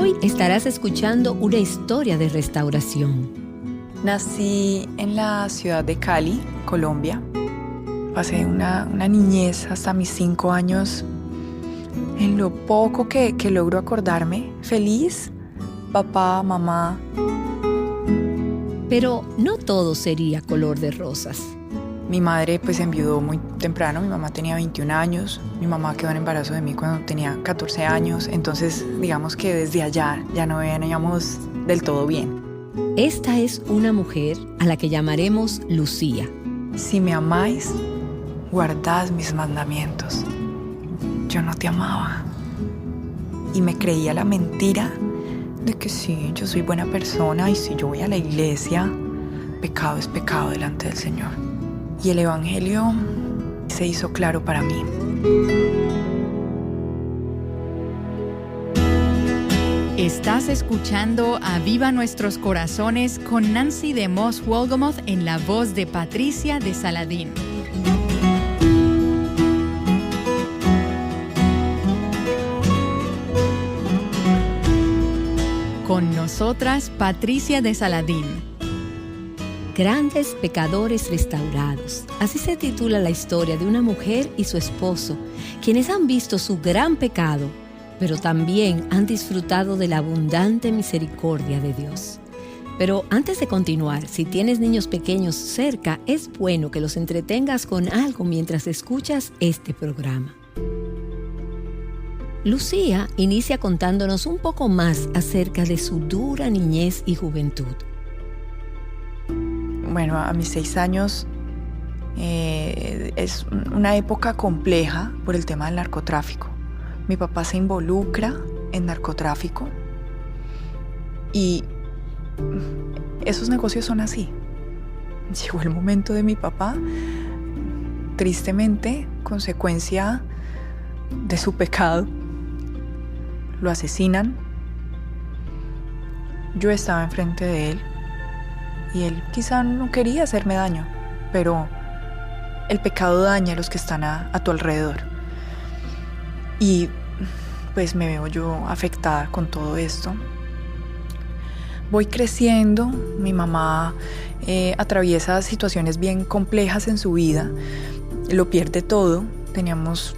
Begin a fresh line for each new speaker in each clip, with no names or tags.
Hoy estarás escuchando una historia de restauración.
Nací en la ciudad de Cali, Colombia. Pasé una niñez hasta mis 5 años en lo poco que logro acordarme, feliz, papá, mamá.
Pero no todo sería color de rosas.
Mi madre pues enviudó muy temprano, mi mamá tenía 21 años, mi mamá quedó en embarazo de mí cuando tenía 14 años, entonces digamos que desde allá ya no veníamos del todo bien.
Esta es una mujer a la que llamaremos Lucía.
Si me amáis, guardad mis mandamientos. Yo no te amaba y me creía la mentira de que sí, yo soy buena persona y si yo voy a la iglesia, pecado es pecado delante del Señor. Y el Evangelio se hizo claro para mí.
Estás escuchando Aviva Nuestros Corazones con Nancy de Moss Wolgamoth en la voz de Patricia de Saladín. Con nosotras, Patricia de Saladín.
Grandes pecadores restaurados. Así se titula la historia de una mujer y su esposo, quienes han visto su gran pecado, pero también han disfrutado de la abundante misericordia de Dios. Pero antes de continuar, si tienes niños pequeños cerca, es bueno que los entretengas con algo mientras escuchas este programa. Lucía inicia contándonos un poco más acerca de su dura niñez y juventud.
Bueno, a mis 6 años es una época compleja por el tema del narcotráfico. Mi papá se involucra en narcotráfico y esos negocios son así. Llegó el momento de mi papá, tristemente, consecuencia de su pecado. Lo asesinan. Yo estaba enfrente de él y él quizá no quería hacerme daño, pero el pecado daña a los que están a tu alrededor. Y pues me veo yo afectada con todo esto. Voy creciendo, mi mamá atraviesa situaciones bien complejas en su vida, lo pierde todo,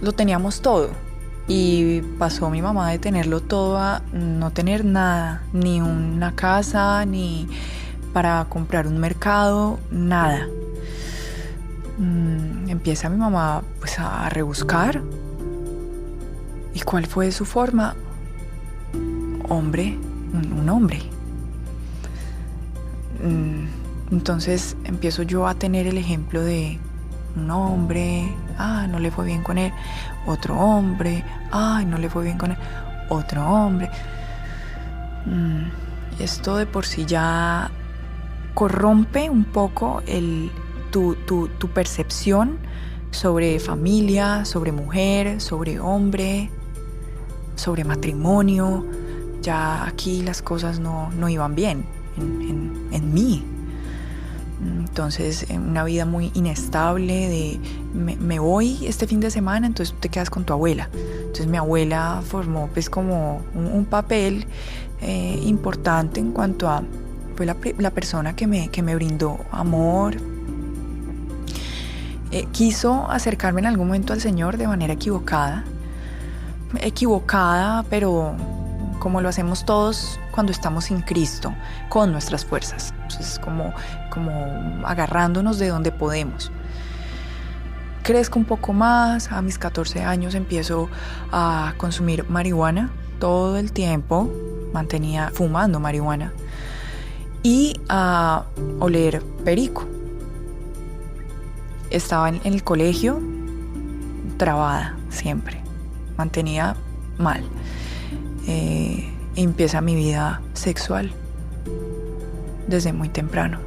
lo teníamos todo. Y pasó mi mamá de tenerlo todo a no tener nada, ni una casa, ni para comprar un mercado, nada. Empieza mi mamá pues a rebuscar. ¿Y cuál fue su forma? Hombre, un hombre. Entonces empiezo yo a tener el ejemplo de un hombre, no le fue bien con él, otro hombre, no le fue bien con él, otro hombre. Esto de por sí ya corrompe un poco tu percepción sobre familia, sobre mujer, sobre hombre, sobre matrimonio. Ya aquí las cosas no iban bien en mí. Entonces, una vida muy inestable me voy este fin de semana, entonces tú te quedas con tu abuela. Entonces mi abuela formó pues como un papel importante en cuanto a, fue la persona que me brindó amor. Quiso acercarme en algún momento al Señor de manera equivocada, pero como lo hacemos todos cuando estamos sin Cristo, con nuestras fuerzas. Entonces, como agarrándonos de donde podemos. Crezco un poco más, a mis 14 años empiezo a consumir marihuana todo el tiempo, mantenía fumando marihuana y a oler perico. Estaba en el colegio trabada siempre, mantenía mal. Empieza mi vida sexual desde muy temprano,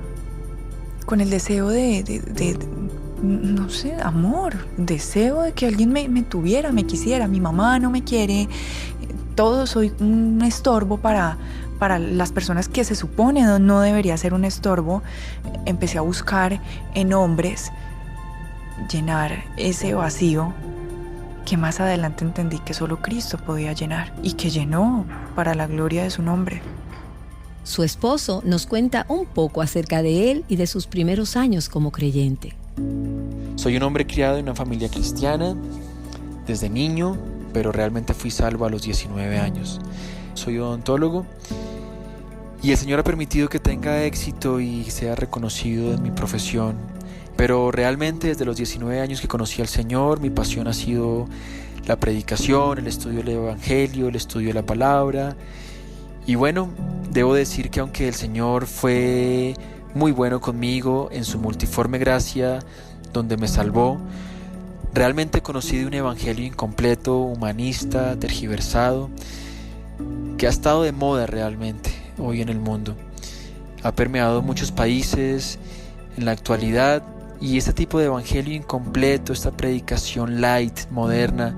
con el deseo de no sé, amor, deseo de que alguien me tuviera, me quisiera. Mi mamá no me quiere, soy un estorbo para las personas que se supone no debería ser un estorbo. Empecé a buscar en hombres llenar ese vacío que más adelante entendí que solo Cristo podía llenar y que llenó para la gloria de su nombre.
Su esposo nos cuenta un poco acerca de él y de sus primeros años como creyente.
Soy un hombre criado en una familia cristiana desde niño, pero realmente fui salvo a los 19 años. Soy odontólogo y el Señor ha permitido que tenga éxito y sea reconocido en mi profesión. Pero realmente desde los 19 años que conocí al Señor, mi pasión ha sido la predicación, el estudio del Evangelio, el estudio de la palabra. Y bueno, debo decir que aunque el Señor fue muy bueno conmigo en su multiforme gracia, donde me salvó, realmente conocí de un evangelio incompleto, humanista, tergiversado, que ha estado de moda realmente hoy en el mundo. Ha permeado muchos países en la actualidad y este tipo de evangelio incompleto, esta predicación light, moderna,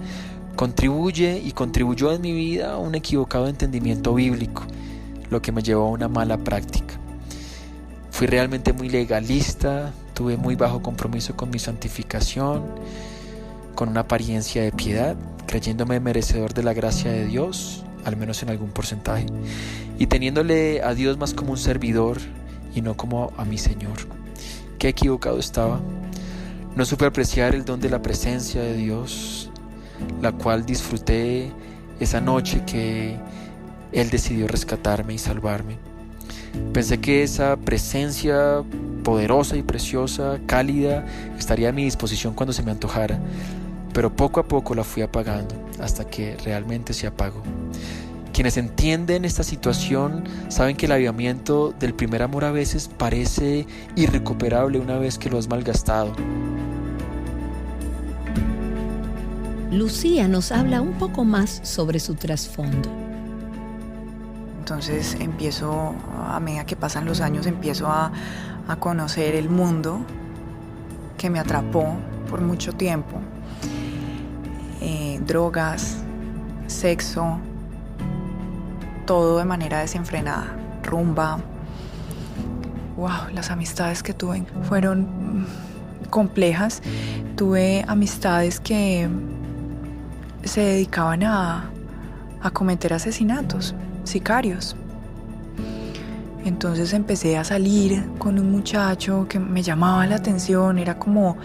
contribuyó en mi vida a un equivocado entendimiento bíblico, lo que me llevó a una mala práctica. Fui realmente muy legalista, tuve muy bajo compromiso con mi santificación, con una apariencia de piedad, creyéndome merecedor de la gracia de Dios, al menos en algún porcentaje, y teniéndole a Dios más como un servidor y no como a mi Señor. Qué equivocado estaba. No supe apreciar el don de la presencia de Dios, la cual disfruté esa noche que Él decidió rescatarme y salvarme. Pensé que esa presencia poderosa y preciosa, cálida, estaría a mi disposición cuando se me antojara, pero poco a poco la fui apagando hasta que realmente se apagó. Quienes entienden esta situación saben que el avivamiento del primer amor a veces parece irrecuperable una vez que lo has malgastado.
Lucía nos habla un poco más sobre su trasfondo.
Entonces empiezo, a medida que pasan los años, empiezo a conocer el mundo que me atrapó por mucho tiempo. Drogas, sexo, todo de manera desenfrenada, rumba. Wow, las amistades que tuve fueron complejas. Tuve amistades que se dedicaban a cometer asesinatos, sicarios. Entonces empecé a salir con un muchacho que me llamaba la atención. Era como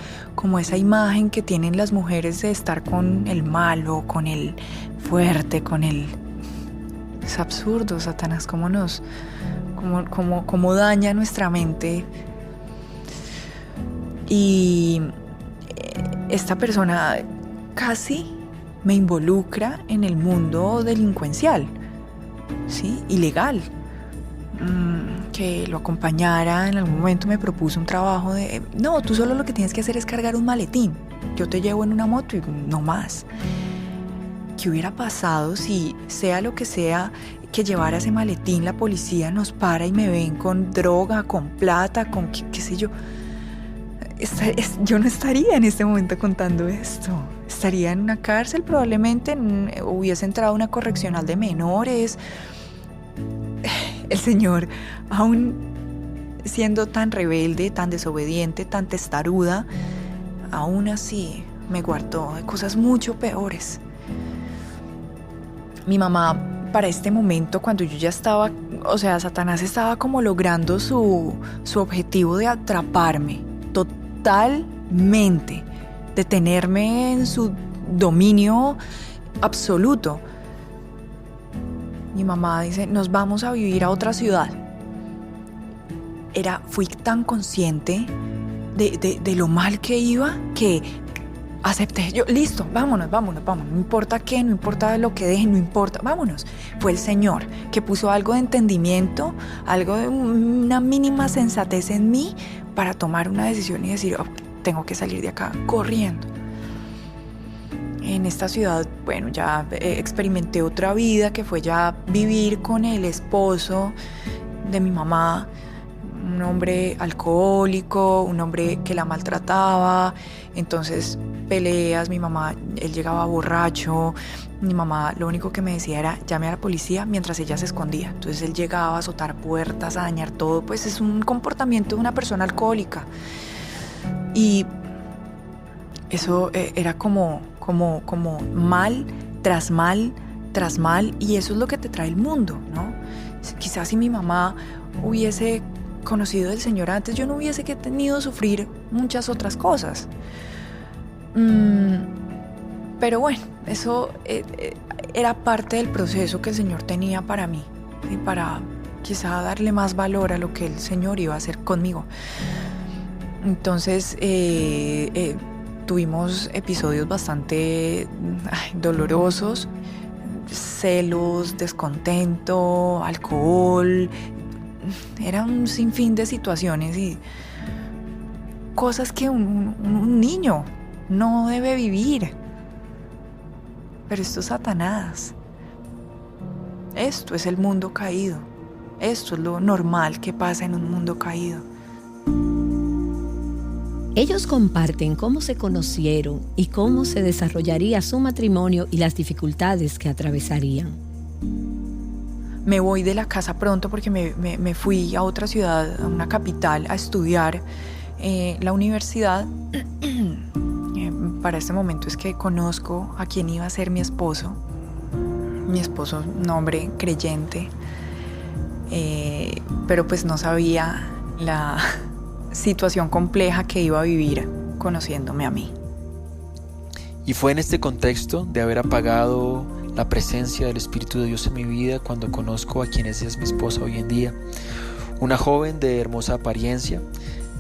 esa imagen que tienen las mujeres de estar con el malo, con el fuerte, con el... Es absurdo, Satanás, cómo daña nuestra mente. Y esta persona casi me involucra en el mundo delincuencial, ¿sí? Ilegal. Que lo acompañara. En algún momento me propuso un trabajo de... No, tú solo lo que tienes que hacer es cargar un maletín. Yo te llevo en una moto y no más. ¿Qué hubiera pasado si, sea lo que sea que llevara ese maletín, la policía nos para y me ven con droga, con plata, con qué sé yo? Yo no estaría en este momento contando esto. Estaría en una cárcel, probablemente hubiese entrado a una correccional de menores. El Señor, aún siendo tan rebelde, tan desobediente, tan testaruda, aún así me guardó de cosas mucho peores. Mi mamá, para este momento, cuando yo ya estaba, Satanás estaba como logrando su objetivo de atraparme totalmente, de tenerme en su dominio absoluto. Mi mamá dice, nos vamos a vivir a otra ciudad. Fui tan consciente de lo mal que iba que acepté. Yo, listo, vámonos. No importa qué, no importa lo que dejen, no importa, vámonos. Fue el Señor que puso algo de entendimiento, algo de una mínima sensatez en mí para tomar una decisión y decir, tengo que salir de acá corriendo. En esta ciudad, bueno, ya experimenté otra vida, que fue ya vivir con el esposo de mi mamá, un hombre alcohólico, un hombre que la maltrataba. Entonces, peleas, él llegaba borracho, mi mamá lo único que me decía era, llame a la policía, mientras ella se escondía. Entonces él llegaba a azotar puertas, a dañar todo, pues es un comportamiento de una persona alcohólica. Y eso era como como mal tras mal tras mal, y eso es lo que te trae el mundo, ¿no? Quizás si mi mamá hubiese conocido del Señor antes, yo no hubiese tenido que sufrir muchas otras cosas. Pero bueno, eso era parte del proceso que el Señor tenía para mí, y para quizá darle más valor a lo que el Señor iba a hacer conmigo. Entonces tuvimos episodios bastante dolorosos, celos, descontento, alcohol. Era un sinfín de situaciones y cosas que un niño no debe vivir. Pero esto es Satanás. Esto es el mundo caído. Esto es lo normal que pasa en un mundo caído.
Ellos comparten cómo se conocieron y cómo se desarrollaría su matrimonio y las dificultades que atravesarían.
Me voy de la casa pronto porque me fui a otra ciudad, a una capital, a estudiar la universidad. Para este momento es que conozco a quien iba a ser mi esposo. Mi esposo, un hombre creyente, pero pues no sabía la situación compleja que iba a vivir conociéndome a mí.
Y fue en este contexto de haber apagado la presencia del Espíritu de Dios en mi vida cuando conozco a quien es mi esposa hoy en día. Una joven de hermosa apariencia,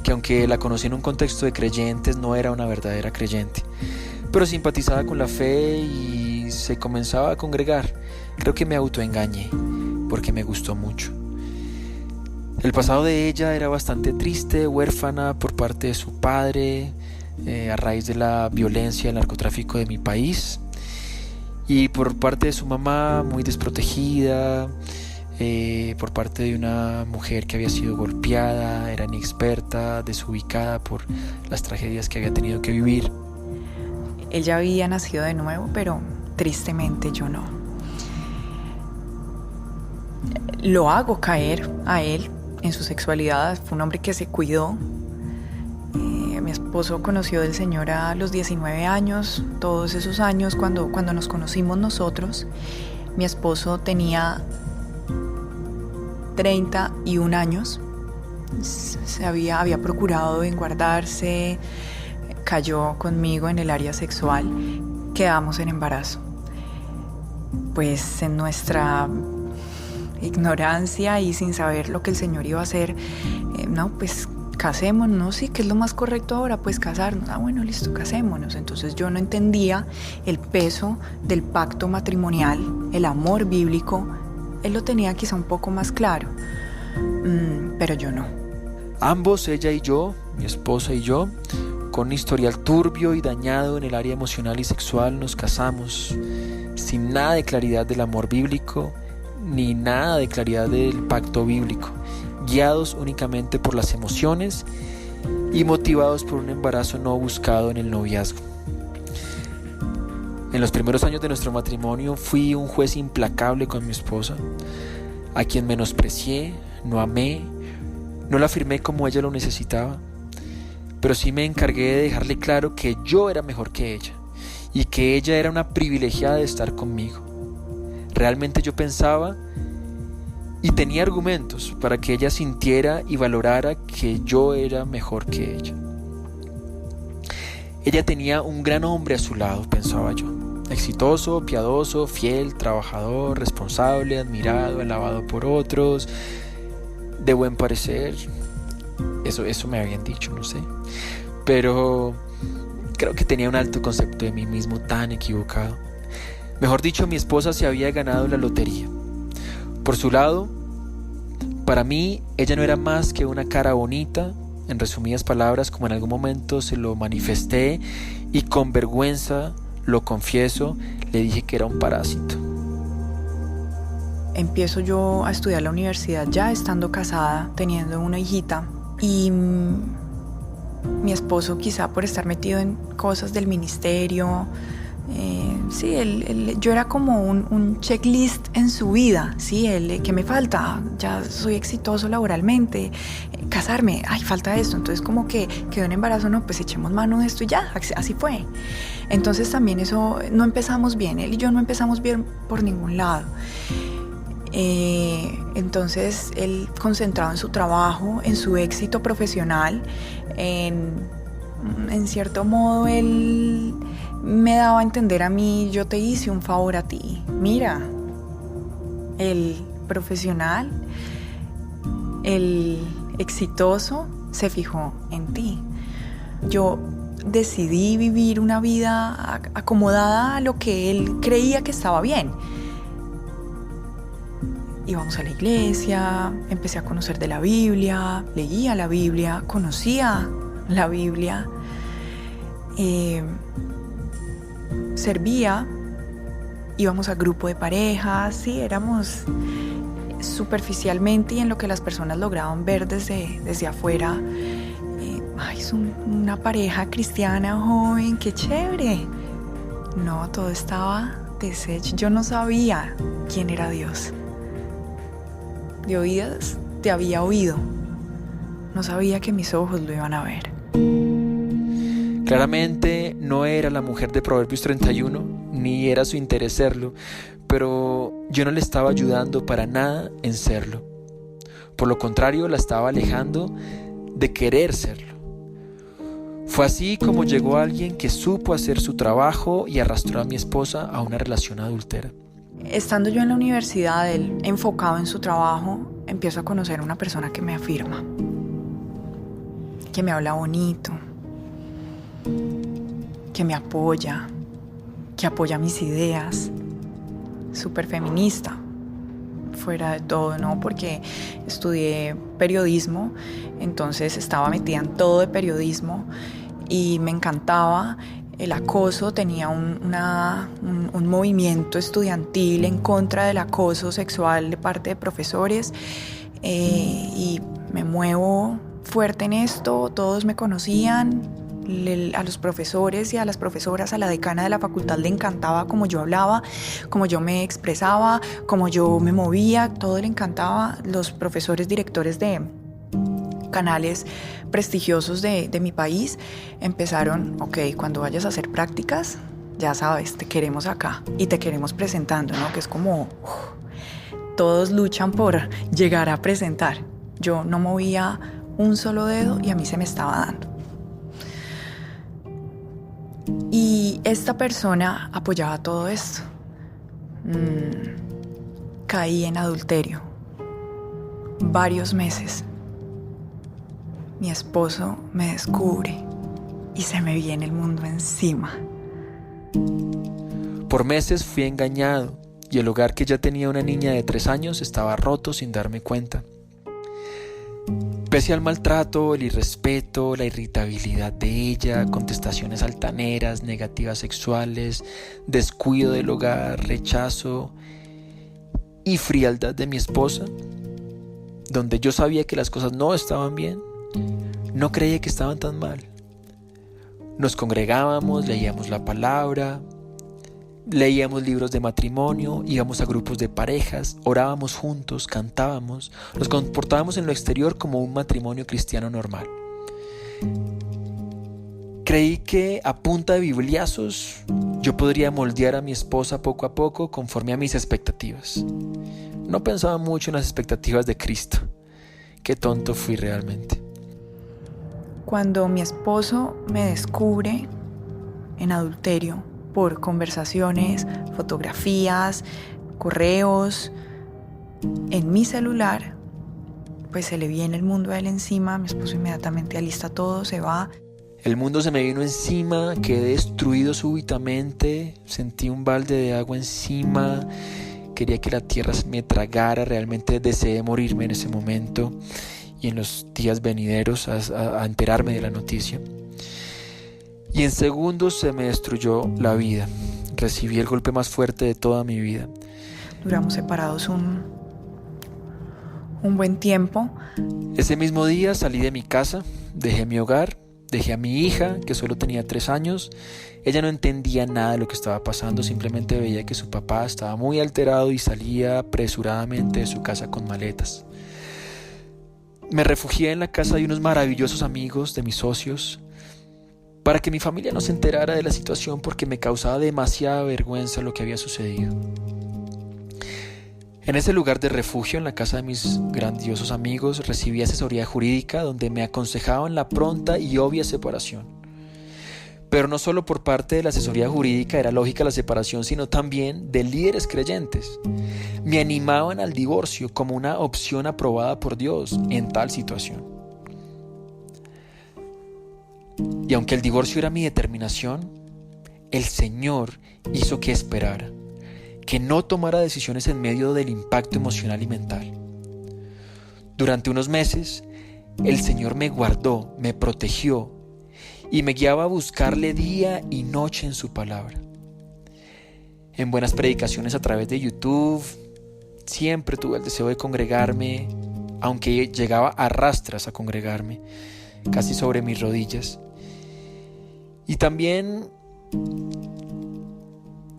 que aunque la conocí en un contexto de creyentes, no era una verdadera creyente, pero simpatizaba con la fe y se comenzaba a congregar. Creo que me autoengañé porque me gustó mucho. El pasado de ella era bastante triste, huérfana por parte de su padre, a raíz de la violencia y el narcotráfico de mi país, y por parte de su mamá muy desprotegida, por parte de una mujer que había sido golpeada, era inexperta, desubicada por las tragedias que había tenido que vivir.
Ella había nacido de nuevo, pero tristemente yo no. Lo hago caer a él en su sexualidad. Fue un hombre que se cuidó. Mi esposo conoció del Señor a los 19 años. Todos esos años cuando nos conocimos nosotros, mi esposo tenía 31 años. Había procurado en guardarse, cayó conmigo en el área sexual, quedamos en embarazo. Pues en nuestra ignorancia y sin saber lo que el Señor iba a hacer, pues casémonos, sí, ¿qué es lo más correcto ahora? Pues casarnos. Bueno, listo, casémonos. Entonces yo no entendía el peso del pacto matrimonial, el amor bíblico. Él lo tenía quizá un poco más claro, pero yo no.
Ambos, ella y yo, mi esposa y yo, con un historial turbio y dañado en el área emocional y sexual, nos casamos sin nada de claridad del amor bíblico, ni nada de claridad del pacto bíblico, guiados únicamente por las emociones y motivados por un embarazo no buscado en el noviazgo. En los primeros años de nuestro matrimonio fui un juez implacable con mi esposa, a quien menosprecié, no amé, no la afirmé como ella lo necesitaba, pero sí me encargué de dejarle claro que yo era mejor que ella y que ella era una privilegiada de estar conmigo. Realmente yo pensaba y tenía argumentos para que ella sintiera y valorara que yo era mejor que ella. Ella tenía un gran hombre a su lado, pensaba yo. Exitoso, piadoso, fiel, trabajador, responsable, admirado, alabado por otros, de buen parecer. Eso me habían dicho, no sé. Pero creo que tenía un alto concepto de mí mismo tan equivocado. Mejor dicho, mi esposa se había ganado la lotería. Por su lado, para mí, ella no era más que una cara bonita, en resumidas palabras, como en algún momento se lo manifesté, y con vergüenza, lo confieso, le dije que era un parásito.
Empiezo yo a estudiar la universidad ya estando casada, teniendo una hijita, y mi esposo, quizá por estar metido en cosas del ministerio, Sí, yo era como un checklist en su vida, ¿sí? ¿Qué me falta? Ya soy exitoso laboralmente, casarme, ay, falta esto. Entonces como que quedó en embarazo, no, pues echemos mano de esto y ya, así fue. Entonces también eso, no empezamos bien, él y yo no empezamos bien por ningún lado. Entonces él concentrado en su trabajo, en su éxito profesional, en cierto modo él me daba a entender a mí, yo te hice un favor a ti. Mira, el profesional, el exitoso se fijó en ti. Yo decidí vivir una vida acomodada a lo que él creía que estaba bien. Íbamos a la iglesia, empecé a conocer de la Biblia, leía la Biblia, conocía la Biblia, servía, íbamos a grupo de parejas, sí, éramos superficialmente y en lo que las personas lograban ver desde afuera, es una pareja cristiana joven, qué chévere. No, todo estaba deshecho, yo no sabía quién era Dios. De oídas te había oído, no sabía que mis ojos lo iban a ver.
Claramente no era la mujer de Proverbios 31, ni era su interés serlo, pero yo no le estaba ayudando para nada en serlo. Por lo contrario, la estaba alejando de querer serlo. Fue así como llegó alguien que supo hacer su trabajo y arrastró a mi esposa a una relación adúltera.
Estando yo en la universidad, él enfocado en su trabajo, empiezo a conocer a una persona que me afirma, que me habla bonito, que me apoya, que apoya mis ideas, súper feminista, fuera de todo, ¿no? Porque estudié periodismo, entonces estaba metida en todo de periodismo y me encantaba el acoso, tenía un movimiento estudiantil en contra del acoso sexual de parte de profesores y me muevo fuerte en esto, todos me conocían, a los profesores y a las profesoras, a la decana de la facultad le encantaba cómo yo hablaba, cómo yo me expresaba, cómo yo me movía, todo le encantaba. Los profesores directores de canales prestigiosos de mi país empezaron, ok, cuando vayas a hacer prácticas, ya sabes, te queremos acá y te queremos presentando, ¿no? Que es como, todos luchan por llegar a presentar. Yo no movía un solo dedo y a mí se me estaba dando. Y esta persona apoyaba todo esto. Caí en adulterio. Varios meses. Mi esposo me descubre y se me viene el mundo encima.
Por meses fui engañado y el hogar que ya tenía una niña de 3 años estaba roto sin darme cuenta. Pese al maltrato, el irrespeto, la irritabilidad de ella, contestaciones altaneras, negativas sexuales, descuido del hogar, rechazo y frialdad de mi esposa, donde yo sabía que las cosas no estaban bien, no creía que estaban tan mal. Nos congregábamos, leíamos la palabra, leíamos libros de matrimonio, íbamos a grupos de parejas, orábamos juntos, cantábamos, nos comportábamos en lo exterior como un matrimonio cristiano normal. Creí que a punta de bibliazos yo podría moldear a mi esposa poco a poco conforme a mis expectativas. No pensaba mucho en las expectativas de Cristo. Qué tonto fui realmente.
Cuando mi esposo me descubre en adulterio, por conversaciones, fotografías, correos, en mi celular, pues se le viene el mundo a él encima, mi esposo inmediatamente alista todo, se va.
El mundo se me vino encima, quedé destruido súbitamente, sentí un balde de agua encima, quería que la tierra me tragara, realmente deseé morirme en ese momento y en los días venideros a enterarme de la noticia. Y en segundos se me destruyó la vida. Recibí el golpe más fuerte de toda mi vida.
Duramos separados un buen tiempo.
Ese mismo día salí de mi casa, dejé mi hogar Dejé a mi hija, que solo tenía 3 años. Ella no entendía nada de lo que estaba pasando, simplemente veía que su papá estaba muy alterado y salía apresuradamente de su casa con maletas. Me refugié en la casa de unos maravillosos amigos de mis socios para que mi familia no se enterara de la situación, porque me causaba demasiada vergüenza lo que había sucedido. En ese lugar de refugio, en la casa de mis grandiosos amigos, recibí asesoría jurídica donde me aconsejaban la pronta y obvia separación. Pero no solo por parte de la asesoría jurídica era lógica la separación, sino también de líderes creyentes. Me animaban al divorcio como una opción aprobada por Dios en tal situación. Y aunque el divorcio era mi determinación, el Señor hizo que esperara, que no tomara decisiones en medio del impacto emocional y mental. Durante unos meses, el Señor me guardó, me protegió y me guiaba a buscarle día y noche en su palabra. En buenas predicaciones a través de YouTube, siempre tuve el deseo de congregarme, aunque llegaba a rastras a congregarme, casi sobre mis rodillas. Y también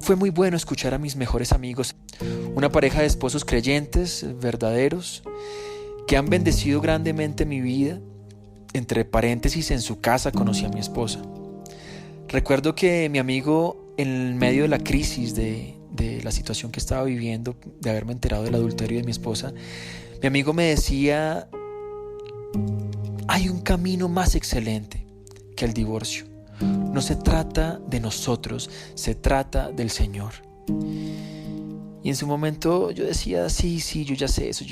fue muy bueno escuchar a mis mejores amigos, una pareja de esposos creyentes, verdaderos, que han bendecido grandemente mi vida. Entre paréntesis, en su casa conocí a mi esposa. Recuerdo que mi amigo, en medio de la crisis de la situación que estaba viviendo, de haberme enterado del adulterio de mi esposa, mi amigo me decía: hay un camino más excelente que el divorcio. No se trata de nosotros, se trata del Señor. Y en su momento yo decía: sí, yo ya sé eso.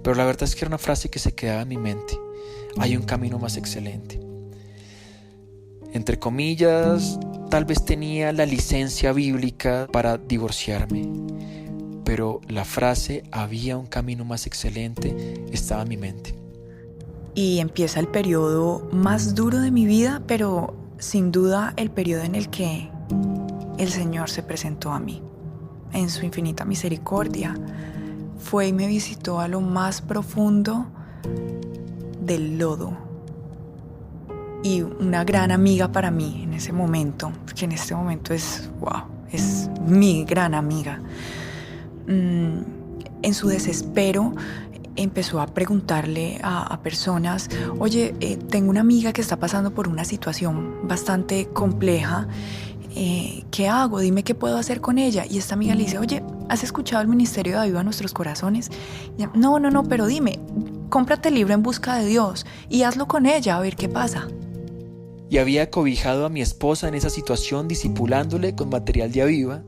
Pero la verdad es que era una frase que se quedaba en mi mente. Hay un camino más excelente. Entre comillas, tal vez tenía la licencia bíblica para divorciarme, pero la frase "había un camino más excelente" estaba en mi mente.
Y empieza el periodo más duro de mi vida, pero sin duda el periodo en el que el Señor se presentó a mí. En su infinita misericordia, fue y me visitó a lo más profundo del lodo. Y una gran amiga para mí en ese momento, porque en este momento es mi gran amiga. En su desespero, empezó a preguntarle a personas: oye, tengo una amiga que está pasando por una situación bastante compleja, ¿qué hago? Dime qué puedo hacer con ella. Y esta amiga le dice: oye, ¿has escuchado el ministerio de Aviva Nuestros Corazones? Y ella, no, pero dime, cómprate el libro En Busca de Dios y hazlo con ella, a ver qué pasa.
Y había cobijado a mi esposa en esa situación, discipulándole con material de Aviva,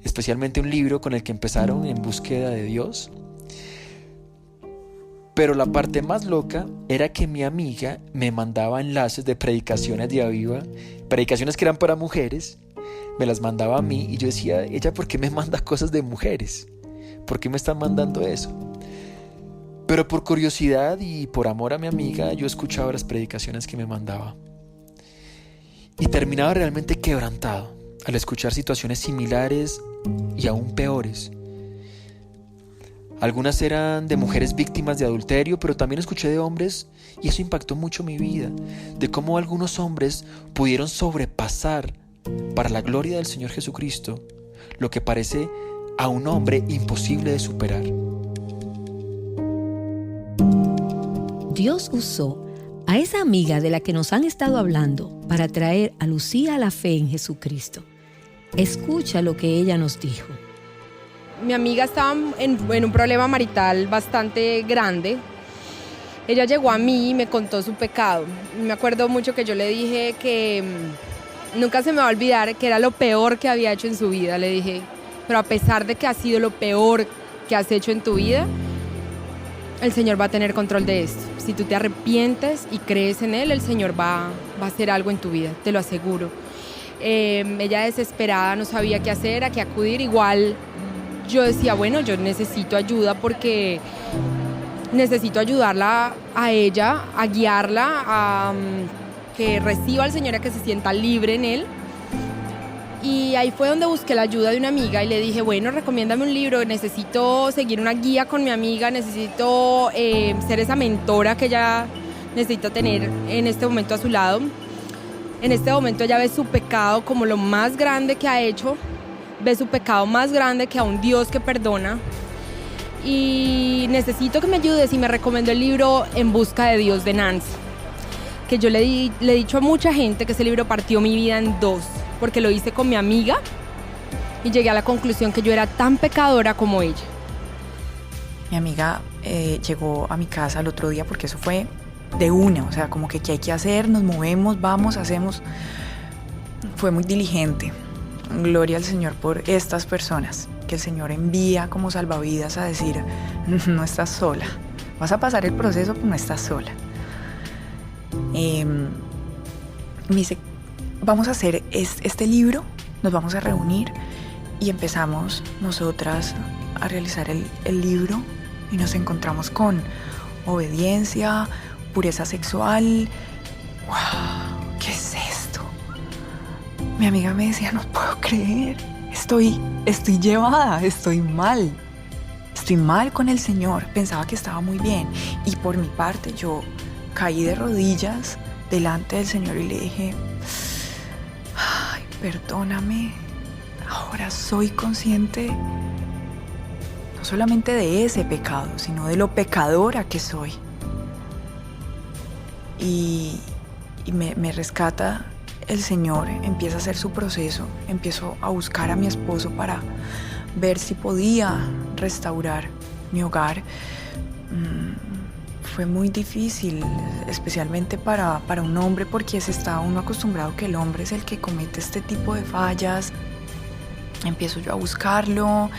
especialmente un libro con el que empezaron En Búsqueda de Dios. Pero la parte más loca era que mi amiga me mandaba enlaces de predicaciones de Aviva, predicaciones que eran para mujeres, me las mandaba a mí y yo decía: ella, ¿por qué me manda cosas de mujeres? ¿Por qué me están mandando eso? Pero por curiosidad y por amor a mi amiga, yo escuchaba las predicaciones que me mandaba. Y terminaba realmente quebrantado al escuchar situaciones similares y aún peores. Algunas eran de mujeres víctimas de adulterio, pero también escuché de hombres, y eso impactó mucho mi vida, de cómo algunos hombres pudieron sobrepasar para la gloria del Señor Jesucristo lo que parece a un hombre imposible de superar.
Dios usó a esa amiga de la que nos han estado hablando para traer a Lucía a la fe en Jesucristo. Escucha lo que ella nos dijo.
Mi amiga estaba en un problema marital bastante grande. Ella llegó a mí y me contó su pecado. Me acuerdo mucho que yo le dije que nunca se me va a olvidar que era lo peor que había hecho en su vida. Le dije: pero a pesar de que ha sido lo peor que has hecho en tu vida, el Señor va a tener control de esto. Si tú te arrepientes y crees en Él, el Señor va a hacer algo en tu vida, te lo aseguro. Ella desesperada, no sabía qué hacer, a qué acudir. Igual yo decía: bueno, yo necesito ayuda porque necesito ayudarla a ella, a guiarla, a que reciba al Señor, a que se sienta libre en Él. Y ahí fue donde busqué la ayuda de una amiga y le dije: bueno, recomiéndame un libro, necesito seguir una guía con mi amiga, necesito ser esa mentora que ella necesita tener en este momento a su lado. En este momento ella ve su pecado como lo más grande que ha hecho, ve su pecado más grande que a un Dios que perdona. Y necesito que me ayudes, y me recomendó el libro En busca de Dios de Nancy, que yo le he dicho a mucha gente que ese libro partió mi vida en dos, porque lo hice con mi amiga y llegué a la conclusión que yo era tan pecadora como ella.
Mi amiga llegó a mi casa el otro día porque eso fue de una, o sea, como que ¿qué hay que hacer? Nos movemos, vamos, hacemos. Fue muy diligente. Gloria al Señor por estas personas que el Señor envía como salvavidas a decir, no estás sola, vas a pasar el proceso, pero no estás sola. Me dice, vamos a hacer este libro, nos vamos a reunir y empezamos nosotras a realizar el libro y nos encontramos con obediencia, pureza sexual. ¡Wow! ¿Qué es esto? Mi amiga me decía, no puedo creer, estoy llevada, estoy mal con el Señor. Pensaba que estaba muy bien y por mi parte yo caí de rodillas delante del Señor y le dije, ay, perdóname, ahora soy consciente no solamente de ese pecado, sino de lo pecadora que soy. Y me rescata el Señor, empieza a hacer su proceso, empiezo a buscar a mi esposo para ver si podía restaurar mi hogar. Fue muy difícil, especialmente para un hombre, porque se está uno acostumbrado que el hombre es el que comete este tipo de fallas. Empiezo yo a buscarlo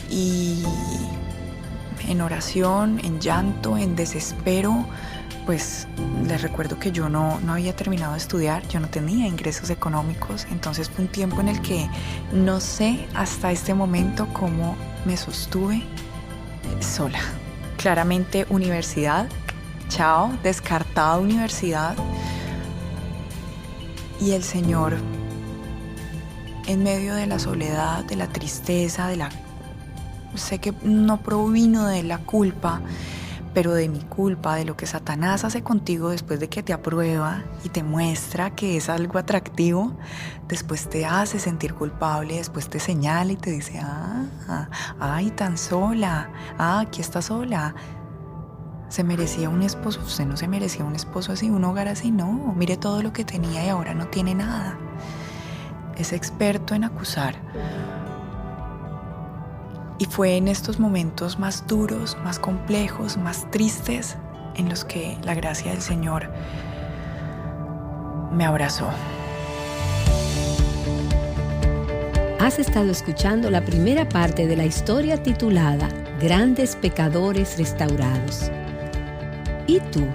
y en oración, en llanto, en desespero, pues les recuerdo que yo no había terminado de estudiar, yo no tenía ingresos económicos, entonces fue un tiempo en el que no sé hasta este momento cómo me sostuve sola. Claramente universidad, chao, descartada universidad. Y el Señor, en medio de la soledad, de la tristeza, sé que no provino de la culpa, pero de mi culpa, de lo que Satanás hace contigo después de que te aprueba y te muestra que es algo atractivo, después te hace sentir culpable, después te señala y te dice, ay, tan sola, aquí está sola. Se merecía un esposo, usted no se merecía un esposo así, un hogar así, no, mire todo lo que tenía y ahora no tiene nada. Es experto en acusar. Y fue en estos momentos más duros, más complejos, más tristes, en los que la gracia del Señor me abrazó.
Has estado escuchando la primera parte de la historia titulada Grandes Pecadores Restaurados. ¿Y tú?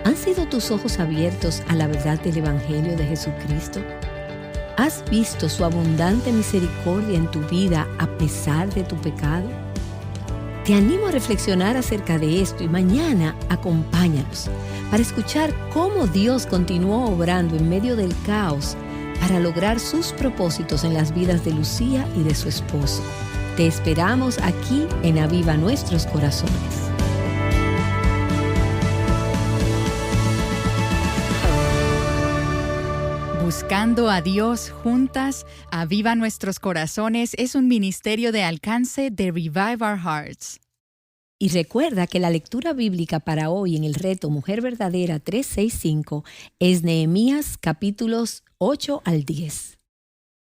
¿Han sido tus ojos abiertos a la verdad del Evangelio de Jesucristo? ¿Has visto su abundante misericordia en tu vida a pesar de tu pecado? Te animo a reflexionar acerca de esto y mañana acompáñanos para escuchar cómo Dios continuó obrando en medio del caos para lograr sus propósitos en las vidas de Lucía y de su esposo. Te esperamos aquí en Aviva Nuestros Corazones.
Buscando a Dios juntas, Aviva Nuestros Corazones es un ministerio de alcance de Revive Our Hearts.
Y recuerda que la lectura bíblica para hoy en el reto Mujer Verdadera 365 es Nehemías capítulos 8 al 10.